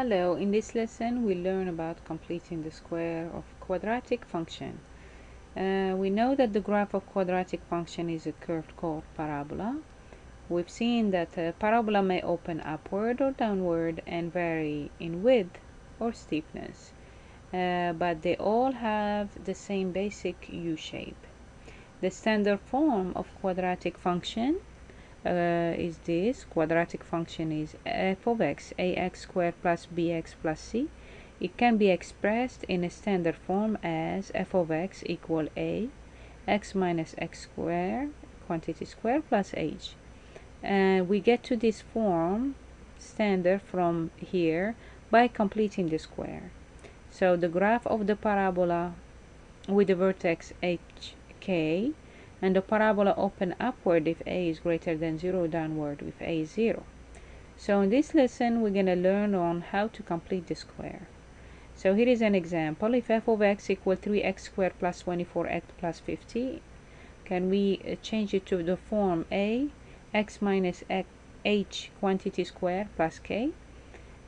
Hello, in this lesson we'll learn about completing the square of quadratic function. We know that the graph of quadratic function is a curved called parabola. We've seen that a parabola may open upward or downward and vary in width or steepness, but they all have the same basic U-shape. The standard form of quadratic function is this. Quadratic function is f of x, ax squared plus bx plus c. It can be expressed in a standard form as f of x equal a, x minus x squared, quantity squared plus h. And we get to this form standard from here by completing the square. So the graph of the parabola with the vertex hk, and the parabola open upward if a is greater than 0, downward if a is 0. So in this lesson we're going to learn on how to complete the square. So here is an example. If f of x equal 3x squared plus 24x plus 50, can we change it to the form a, x minus h quantity squared plus k?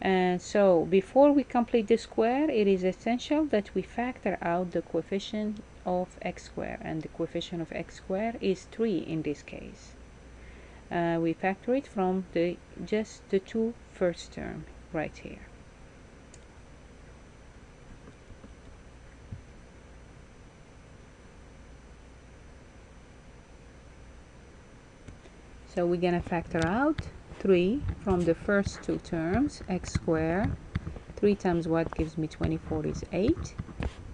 And so before we complete the square, it is essential that we factor out the coefficient of x squared, and the coefficient of x squared is 3 in this case. We factor it from just the two first term right here. So we're gonna factor out 3 from the first two terms, x squared. 3 times what gives me 24 is 8.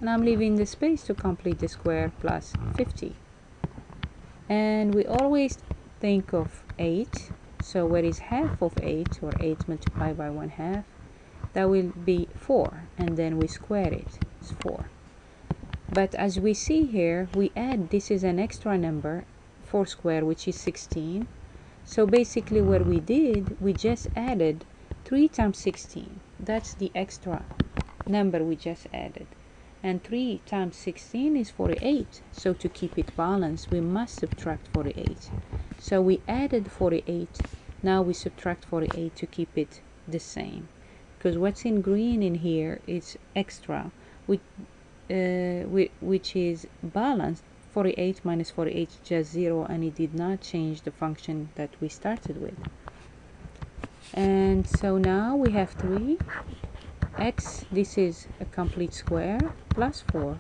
And I'm leaving the space to complete the square plus 50. And we always think of 8. So what is half of 8, or 8 multiplied by 1/2? That will be 4. And then we square it. It's 4. But as we see here, we add, this is an extra number, 4 squared, which is 16. So basically what we did, we just added 3 times 16. That's the extra number we just added. And 3 times 16 is 48. So to keep it balanced, we must subtract 48. So we added 48. Now we subtract 48 to keep it the same. Because what's in green in here is extra, which is balanced. 48 minus 48 is just 0, and it did not change the function that we started with. And so now we have 3 x, this is a complete square, plus 4,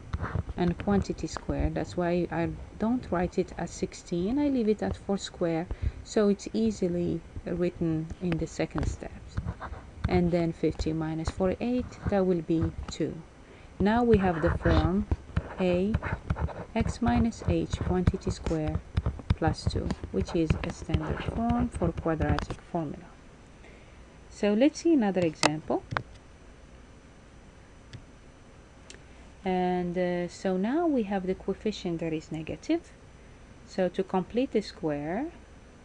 and quantity square. That's why I don't write it as 16, I leave it at 4 square, so it's easily written in the second steps. And then 50 minus 48, that will be 2. Now we have the form a x minus h quantity square plus 2, which is a standard form for quadratic formula. So let's see another example. And so now we have the coefficient that is negative. So to complete the square,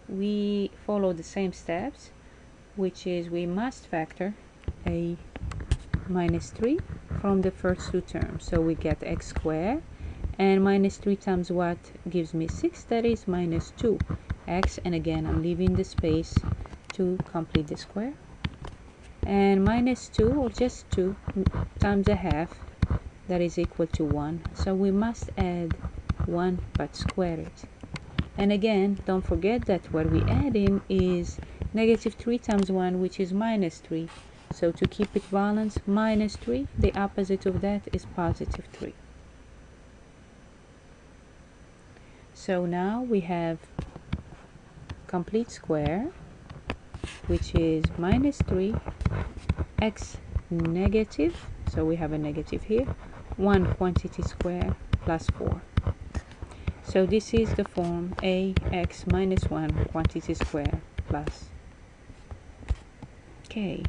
we follow the same steps, which is we must factor a minus 3 from the first two terms. So we get x squared, and minus 3 times what gives me 6, that is minus 2x, and again I'm leaving the space to complete the square. And minus 2, or just 2 times a half, that is equal to 1. So we must add 1 but square it. And again, don't forget that what we add in is negative 3 times 1, which is minus 3. So to keep it balanced, minus 3, the opposite of that is positive 3. So now we have complete square, which is minus 3 x negative, so we have a negative here, 1 quantity square plus 4. So this is the form a x minus 1 quantity square plus k.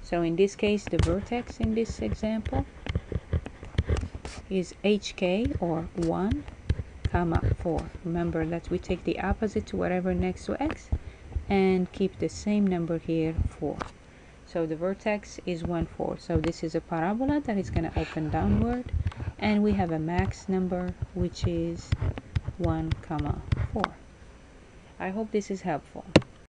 So in this case, the vertex in this example is hk, or 1 comma 4. Remember that we take the opposite to whatever next to x and keep the same number here, 4. So the vertex is 1, 4. So this is a parabola that is going to open downward, and we have a max number which is 1 comma 4. I hope this is helpful.